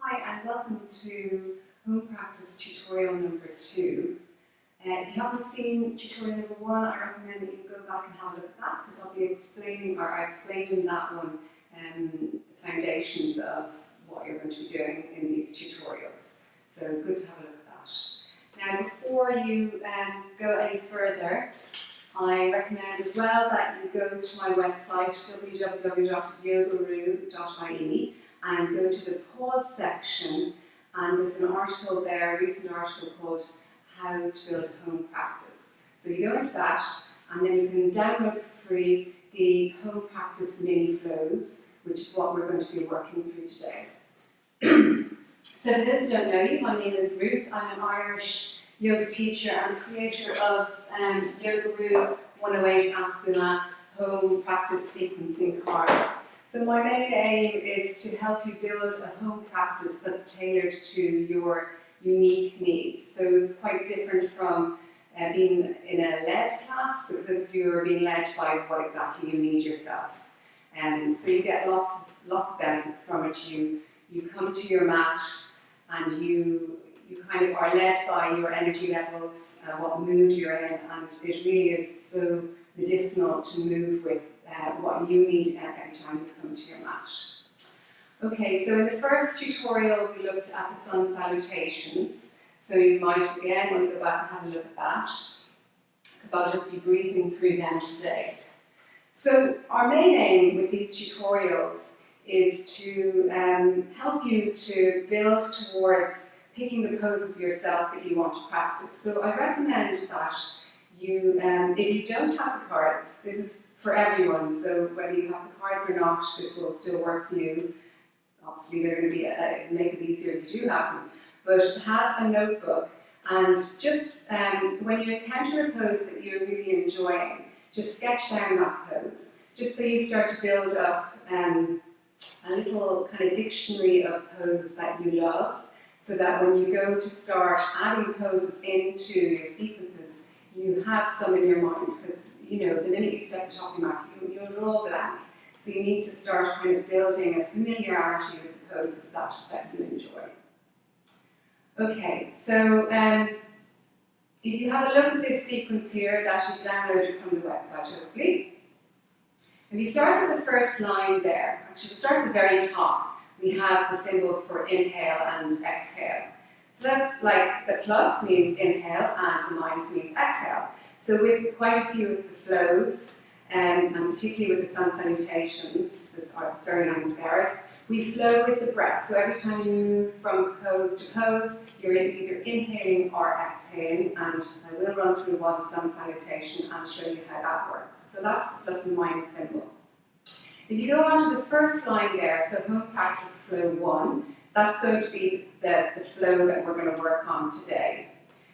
Hi and welcome to home practice tutorial number 2. If you haven't seen tutorial number 1, I recommend that you go back and have a look at that because I'll be explaining, or I explained in that one, the foundations of what you're going to be doing in these tutorials. So good to have a look at that. Now before you go any further, I recommend as well that you go to my website www.yogaru.ie and go to the pause section, and there's an article there, a recent article called How to Build a Home Practice. So you go into that and then you can download for free the home practice mini flows, which is what we're going to be working through today. So for those who don't know you, my name is Ruth. I'm an Irish yoga teacher and creator of yogaru.ie Asana home practice sequencing cards. So my main aim is to help you build a home practice that's tailored to your unique needs. So it's quite different from being in a led class because you're being led by what exactly you need yourself. So you get lots of benefits from it. You come to your mat and you kind of are led by your energy levels, what mood you're in, and it really is so medicinal to move with what you need every time you come to your mat. Okay, so in the first tutorial we looked at the sun salutations, so you might again want to go back and have a look at that, because I'll just be breezing through them today. So our main aim with these tutorials is to help you to build towards picking the poses yourself that you want to practice. So I recommend that you, if you don't have the cards, this is for everyone, so whether you have the cards or not, this will still work for you. Obviously they're going to be make it easier if you do have them, but have a notebook and just when you encounter a pose that you're really enjoying, just sketch down that pose, just so you start to build up a little kind of dictionary of poses that you love, so that when you go to start adding poses into your sequences, you have some in your mind, because you know, the minute you step the top of your mat, you'll draw blank. So you need to start kind of building a familiarity with the poses that you enjoy. Okay, so if you have a look at this sequence here that you've downloaded from the website, hopefully. If you start with the first line there, actually we'll start at the very top. We have the symbols for inhale and exhale. So that's like the plus means inhale and the minus means exhale. So with quite a few of the flows, and particularly with the sun salutations, the starry lines there, we flow with the breath. So every time you move from pose to pose, you're either inhaling or exhaling, and I will run through one sun salutation and show you how that works. So that's the plus and minus symbol. If you go on to the first line there, so home practice flow 1, that's going to be the flow that we're going to work on today.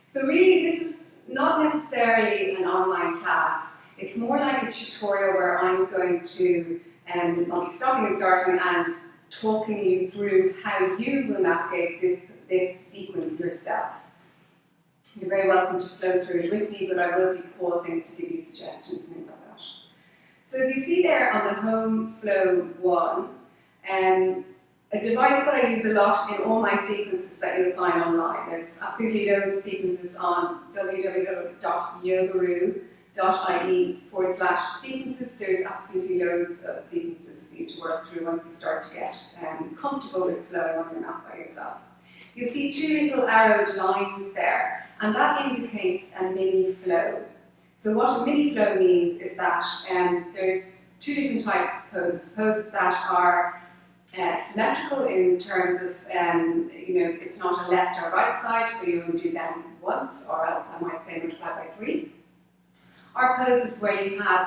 So really this is not necessarily an online class, it's more like a tutorial where I'm going to, I'll be stopping and starting and talking you through how you will navigate this sequence yourself. You're very welcome to flow through it with me, but I will be pausing to give you suggestions and things like that. So if you see there on the home flow 1, a device that I use a lot in all my sequences that you'll find online. There's absolutely loads of sequences on www.yogaru.ie/sequences. There's absolutely loads of sequences for you to work through once you start to get comfortable with flowing on your mat by yourself. You'll see 2 little arrowed lines there, and that indicates a mini flow. So what a mini flow means is that there's 2 different types of poses. Poses that are symmetrical in terms of, you know, it's not a left or right side, so you will do them once, or else I might say multiply by 3. Or poses where you have,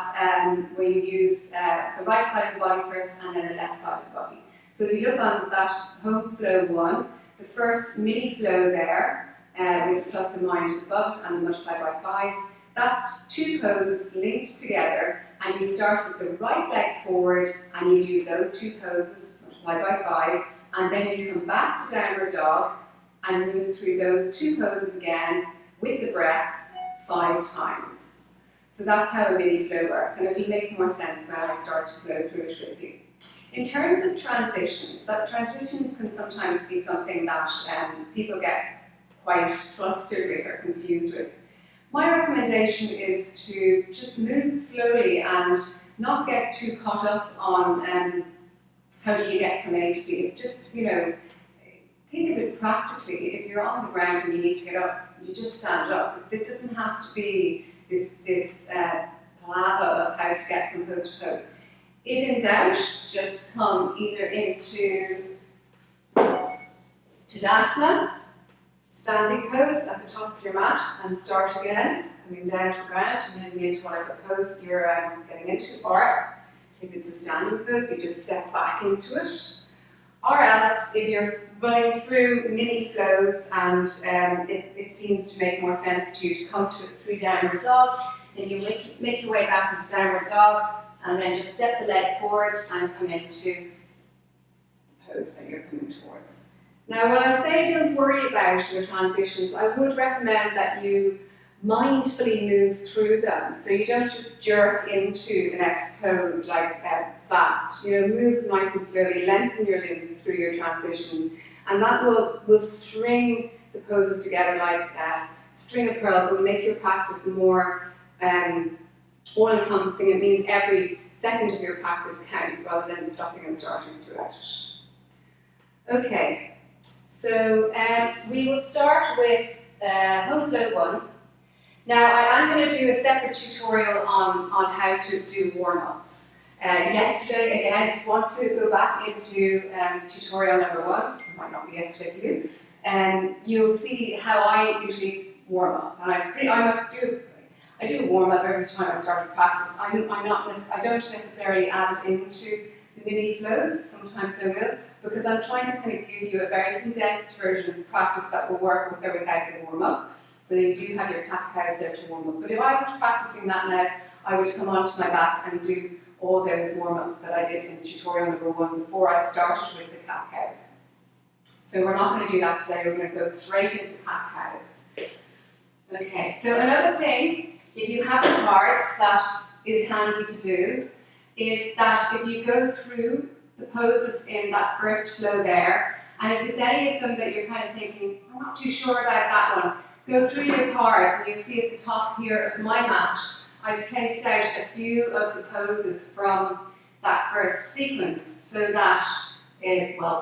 where you use the right side of the body first and then the left side of the body. So if you look on that home flow 1, the first mini flow there, with plus and minus above it and multiply by 5, that's 2 poses linked together, and you start with the right leg forward and you do those 2 poses, multiply by 5, and then you come back to downward dog and move through those 2 poses again with the breath 5 times. So that's how a mini flow works, and it'll make more sense when I start to flow through it with you. In terms of transitions, that transitions can sometimes be something that people get quite flustered with or confused with. My recommendation is to just move slowly and not get too caught up on how do you get from A to B. Just, think of it practically. If you're on the ground and you need to get up, you just stand up. It doesn't have to be this palaver of how to get from pose to pose. If in doubt, just come either into Tadasana, standing pose at the top of your mat, and start again, coming down to the ground and moving into whatever pose you're getting into. Or if it's a standing pose, you just step back into it. Or else, if you're running through mini flows and it seems to make more sense to you to come to it through downward dog, then you make your way back into downward dog, and then just step the leg forward and come into the pose that you're coming towards. Now, when I say don't worry about your transitions, I would recommend that you mindfully move through them, so you don't just jerk into the next pose like fast. Move nice and slowly, lengthen your limbs through your transitions, and that will string the poses together like a string of pearls. It will make your practice more all-encompassing. It means every second of your practice counts rather than stopping and starting throughout it. Okay, so we will start with Home Flow 1. Now, I am going to do a separate tutorial on how to do warm-ups. Yesterday, again, if you want to go back into tutorial number 1, it might not be yesterday for you, you'll see how I usually warm up. And I do a warm-up every time I start a practice. I don't necessarily add it into the mini flows. Sometimes I will, because I'm trying to kind of give you a very condensed version of the practice that will work with or without the warm-up. So you do have your cat-cows there to warm up. But if I was practicing that now, I would come onto my back and do all those warm-ups that I did in tutorial number 1 before I started with the cat-cows. So we're not going to do that today. We're going to go straight into cat-cows. Okay, so another thing, if you have a cards that is handy to do, is that if you go through the poses in that first flow there, and if there's any of them that you're kind of thinking, I'm not too sure about that one, go through your cards, and you'll see at the top here of my mat, I've placed out a few of the poses from that first sequence, so that,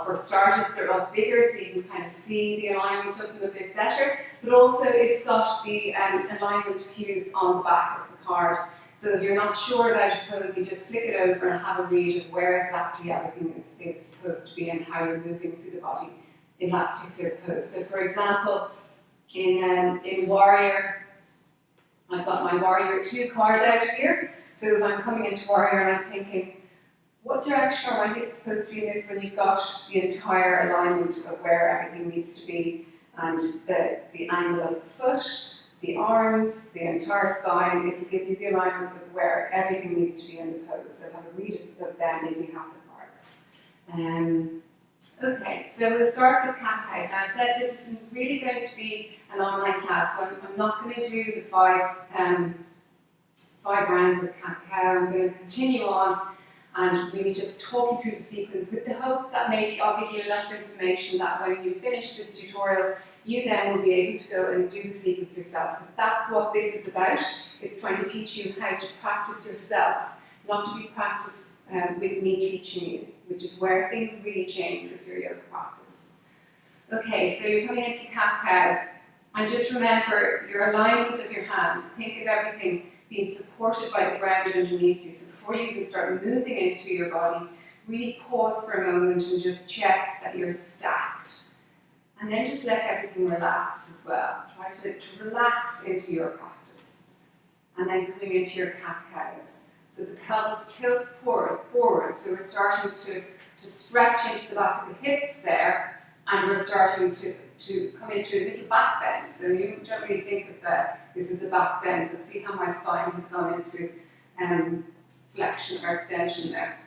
for starters, they're up bigger, so you can kind of see the alignment of them a bit better, but also it's got the alignment cues on the back of the card. So if you're not sure about a pose, you just flick it over and have a read of where exactly everything is supposed to be and how you're moving through the body in that particular pose. So for example, in Warrior, I've got my Warrior 2 card out here. So if I'm coming into Warrior and I'm thinking, what direction are my hips supposed to be in this, when you've got the entire alignment of where everything needs to be, and the angle of the foot, the arms, the entire spine, it will give you the alignments of where everything needs to be in the pose. So have a read of them if you have the cards. Okay, so we'll start with cat-cows. Now, I said this is really going to be an online class, so I'm not going to do the five rounds of cat-cow. I'm going to continue on and really just talk you through the sequence with the hope that maybe I'll give you enough information that when you finish this tutorial, you then will be able to go and do the sequence yourself, because that's what this is about. It's trying to teach you how to practice yourself, not to be practiced with me teaching you, which is where things really change with your yoga practice. Okay, so you're coming into cat-cow, and just remember your alignment of your hands. Think of everything being supported by the ground underneath you. So before you even start moving into your body, really pause for a moment and just check that you're stacked. And then just let everything relax as well. Try to relax into your practice. And then coming into your cat-cows. So the pelvis tilts forward, so we're starting to stretch into the back of the hips there, and we're starting to come into a little back bend. So you don't really think of this as a back bend, but see how my spine has gone into flexion or extension there.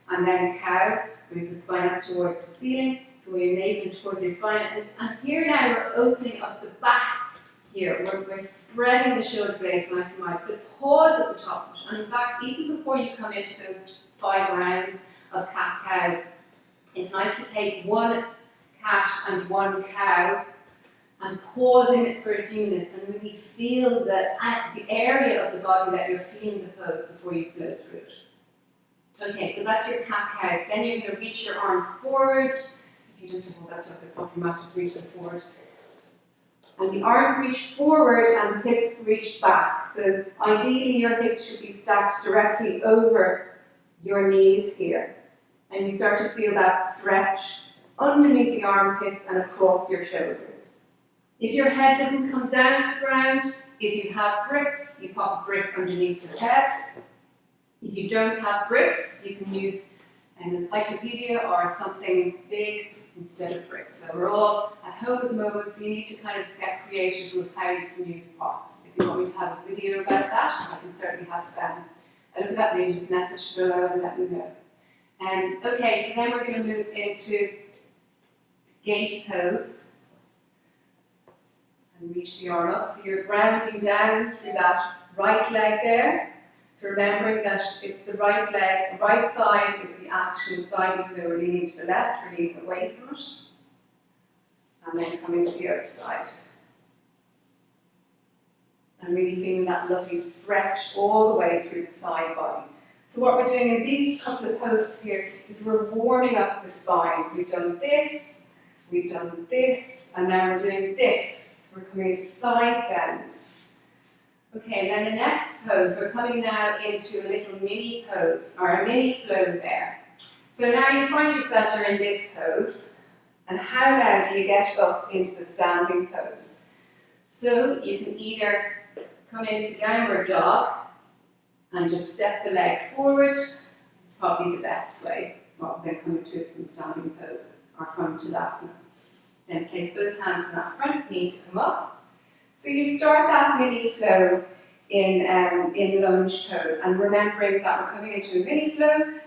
And then cow, brings the spine up towards the ceiling, draw your navel towards your spine, and here now we're opening up the back here. We're spreading the shoulder blades nice and wide. So pause at the top. And in fact, even before you come into those 5 rounds, of cat-cow. It's nice to take one cat and one cow and pause in it for a few minutes and really feel the area of the body that you're feeling the pose before you flow through it. Okay, so that's your cat-cows. Then you're going to reach your arms forward. If you don't have all that stuff, the proper mat, just reach them forward. And the arms reach forward and the hips reach back. So ideally your hips should be stacked directly over your knees here. And you start to feel that stretch underneath the armpits and across your shoulders. If your head doesn't come down to the ground, if you have bricks, you pop a brick underneath your head. If you don't have bricks, you can use an encyclopedia or something big instead of bricks. So we're all at home at the moment, so you need to kind of get creative with how you can use props. If you want me to have a video about that, I can certainly have a look at that, maybe just message below and let me know. Okay, so then we're going to move into gate pose and reach the arm up. So you're grounding down through that right leg there. So remembering that it's the right leg, the right side is the action side, even though we're leaning to the left, we're leaning away from it. And then coming to the other side. And really feeling that lovely stretch all the way through the side body. So what we're doing in these couple of poses here is we're warming up the spine. So we've done this, and now we're doing this. We're coming into side bends. Okay, then the next pose, we're coming now into a little mini pose, or a mini flow there. So now you find yourself you're in this pose, and how now do you get up into the standing pose? So you can either come into downward dog, and just step the leg forward. It's probably the best way, rather than coming to it from standing pose, or from Tadasana. Then place both hands on that front knee to come up. So you start that mini flow in lunge pose, and remembering that we're coming into a mini flow.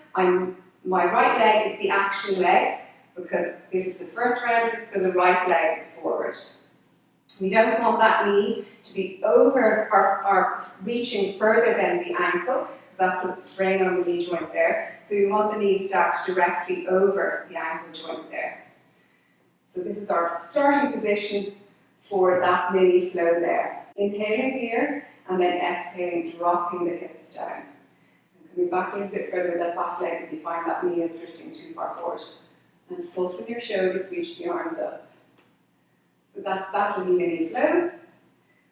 My right leg is the action leg, because this is the first round of it, so the right leg is forward. We don't want that knee to be over or reaching further than the ankle, because that puts strain on the knee joint there. So we want the knee stacked directly over the ankle joint there. So this is our starting position for that mini flow there. Inhaling here, and then exhaling, dropping the hips down. And coming back a little bit further with that back leg if you find that knee is drifting too far forward. And soften your shoulders, reach the arms up. So that's that little mini flow.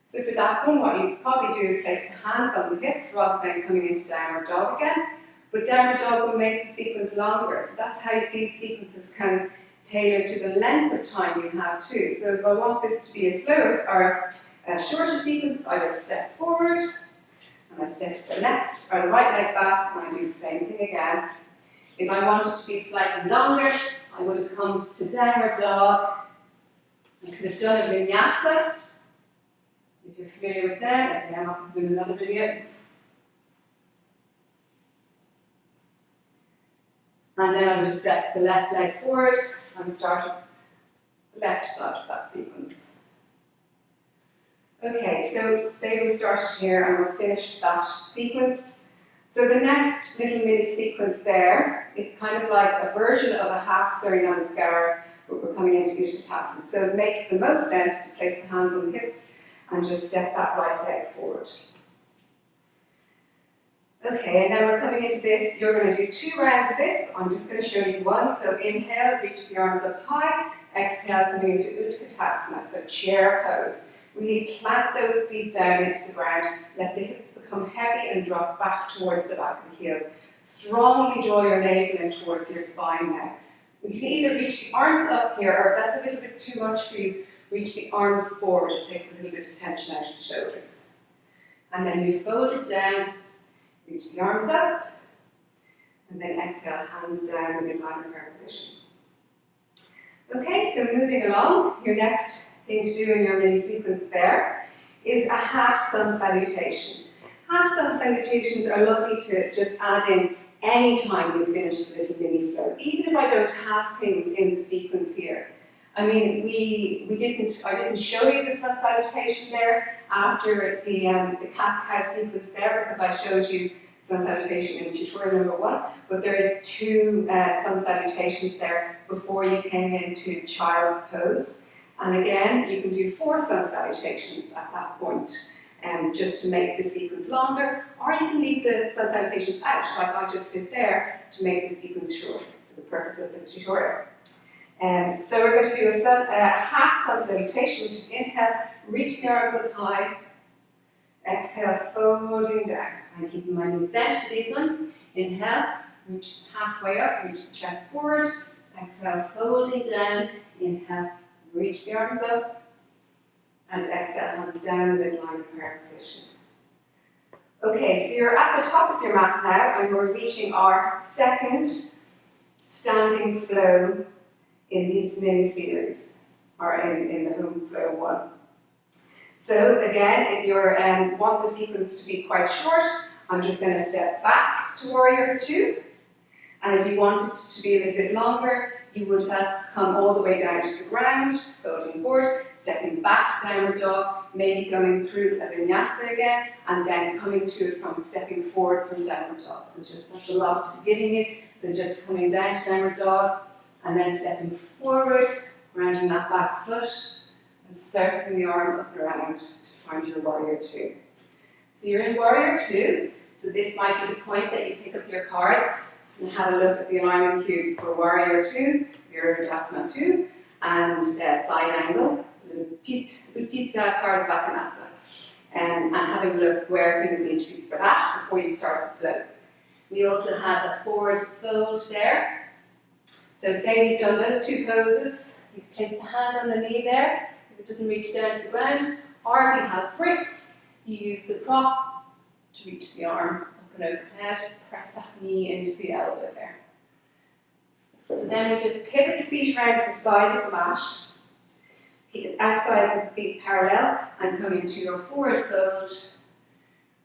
So for that one, what you probably do is place the hands on the hips rather than coming into downward dog again. But downward dog will make the sequence longer. So that's how these sequences can tailor to the length of time you have too. So if I want this to be a slower or a shorter sequence, I just step forward and I step to the left or the right leg back, and I do the same thing again. If I want it to be slightly longer, I would have come to downward dog. I could have done a vinyasa. If you're familiar with that, again, I'll put them in another video. And then I would just step to the left leg forward and start the left side of that sequence. Okay, so say we started here and we're finished that sequence. So the next little mini sequence there, it's kind of like a version of a half Surya Namaskar, but we're coming into Utkatasana. So it makes the most sense to place the hands on the hips and just step that right leg forward. Okay, and then we're coming into this. You're going to do 2 rounds of this. I'm just going to show you one. So inhale, reach the arms up high. Exhale, coming into Utkatasana, so chair pose. Really plant those feet down into the ground. Let the hips become heavy and drop back towards the back of the heels. Strongly draw your navel in towards your spine now. You can either reach the arms up here, or if that's a little bit too much for you, reach the arms forward. It takes a little bit of tension out of the shoulders. And then you fold it down, reach the arms up, and then exhale, hands down in midline prayer position. Okay, so moving along, your next thing to do in your mini sequence there is a half sun salutation. Half sun salutations are lovely to just add in any time you finish the little mini flow, even if I don't have things in the sequence here. I mean, I didn't show you the sun salutation there after the cat-cow sequence there, because I showed you sun salutation in tutorial number 1, but there is 2 sun salutations there before you came into child's pose. And again, you can do 4 sun salutations at that point, just to make the sequence longer, or you can leave the sun salutations out, like I just did there, to make the sequence shorter for the purpose of this tutorial. So we're going to do a half sun salutation, which is inhale, reach the arms up high, exhale, folding down. I'm keeping my knees bent for these ones. Inhale, reach halfway up, reach the chest forward. Exhale, folding down. Inhale, reach the arms up. And exhale, hands down, midline prayer position. Okay, so you're at the top of your mat now, and we're reaching our second standing flow in these mini series, or in the home flow 1. So again, if you want the sequence to be quite short, I'm just going to step back to warrior 2. And if you want it to be a little bit longer, you would have come all the way down to the ground, folding forward, stepping back to downward dog, maybe going through a vinyasa again, and then coming to it from stepping forward from downward dog. So just that's a lot to giving you. So just coming down to downward dog, and then stepping forward, grounding that back foot, and circling the arm up and around to find your warrior 2. So you're in warrior 2, so this might be the point that you pick up your cards and have a look at the alignment cues for warrior 2, Viruddhasana 2, and side angle, Utthita Parsvakanasa, and having a look where things need to be for that before you start the flow. We also have a forward fold there. So say we've done those 2 poses, you can place the hand on the knee there, if it doesn't reach down to the ground, or if you have bricks, you use the prop to reach the arm up and overhead, press that knee into the elbow there. So then we just pivot the feet around to the side of the mat, keep the outsides of the feet parallel, and come into your forward fold.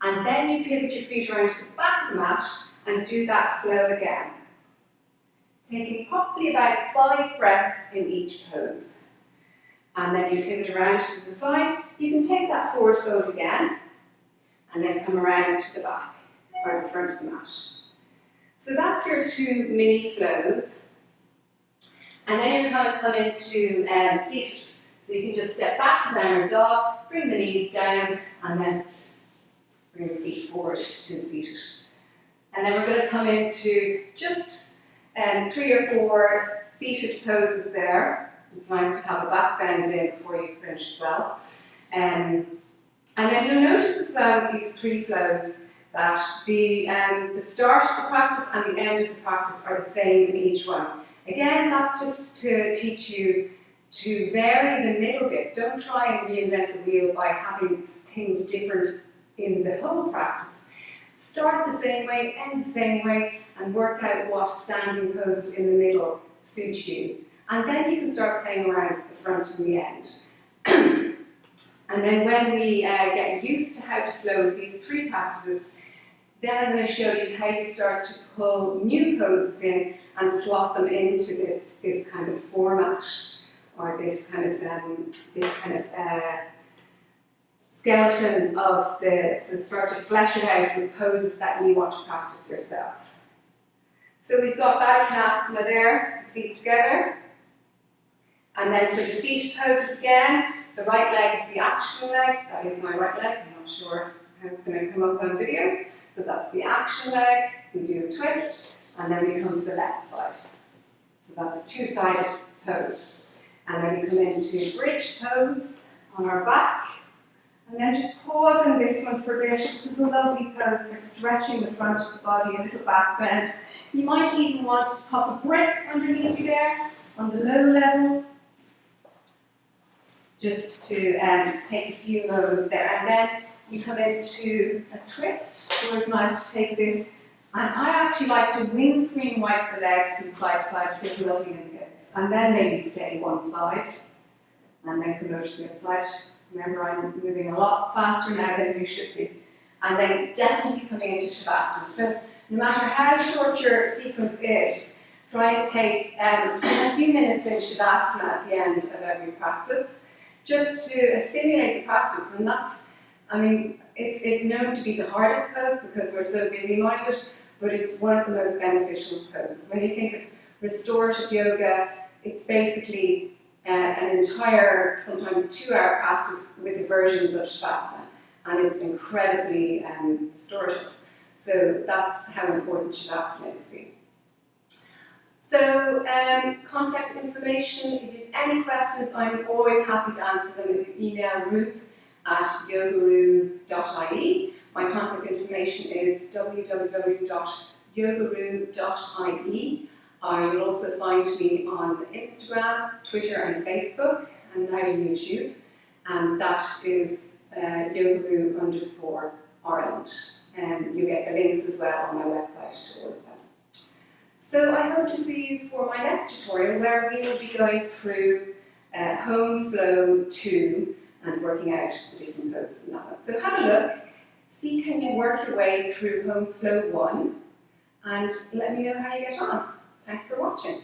And then you pivot your feet around to the back of the mat and do that flow again. Taking probably about 5 breaths in each pose. And then you pivot around to the side. You can take that forward fold again, and then come around to the back, or the front of the mat. So that's your 2 mini flows. And then you're going to come into seated. So you can just step back to downward dog, bring the knees down, and then bring the feet forward to seated. And then we're going to come into just 3 or 4 seated poses there. It's nice to have a back bend in before you finish as well. And then you'll notice as well with these 3 flows that the start of the practice and the end of the practice are the same in each one. Again, that's just to teach you to vary the middle bit. Don't try and reinvent the wheel by having things different in the whole practice. Start the same way, end the same way, and work out what standing poses in the middle suit you. And then you can start playing around with the front and the end. And then when we get used to how to flow with these 3 practices, then I'm going to show you how you start to pull new poses in and slot them into this kind of format, or this kind of skeleton of so start to flesh it out with poses that you want to practice yourself. So we've got Baddha there, feet together. And then for the seated poses again, the right leg is the action leg. That is my right leg. I'm not sure how it's going to come up on video. So that's the action leg. We do a twist, and then we come to the left side. So that's a 2-sided pose. And then we come into bridge pose on our back. And then just pause in this one for a bit. This is a lovely pose for stretching the front of the body, a little back bend. You might even want to pop a brick underneath you there on the low level, just to take a few moments there. And then you come into a twist. It's always nice to take this. And I actually like to windscreen wipe the legs from side to side. It feels lovely in the hips. And then maybe stay one side. And then come over to the other side. Remember, I'm moving a lot faster now than you should be. And then definitely coming into Shavasana. So no matter how short your sequence is, try and take a few minutes in Shavasana at the end of every practice, just to assimilate the practice. And that's I mean, it's known to be the hardest pose because we're so busy-minded, but it's one of the most beneficial poses. When you think of restorative yoga, it's basically an entire, sometimes 2-hour practice with the versions of Shavasana, and it's incredibly restorative. So that's how important Shavasana is for you. So, contact information, if you have any questions, I'm always happy to answer them. If you email ruth@yogaru.ie. My contact information is www.yogaru.ie. You'll also find me on Instagram, Twitter and Facebook, and now YouTube. And that is yogaru_Ireland. And you get the links as well on my website to all of them. So I hope to see you for my next tutorial where we will be going through Home Flow 2 and working out the different poses in that one. So have a look, see can you work your way through Home Flow 1 and let me know how you get on. Thanks for watching.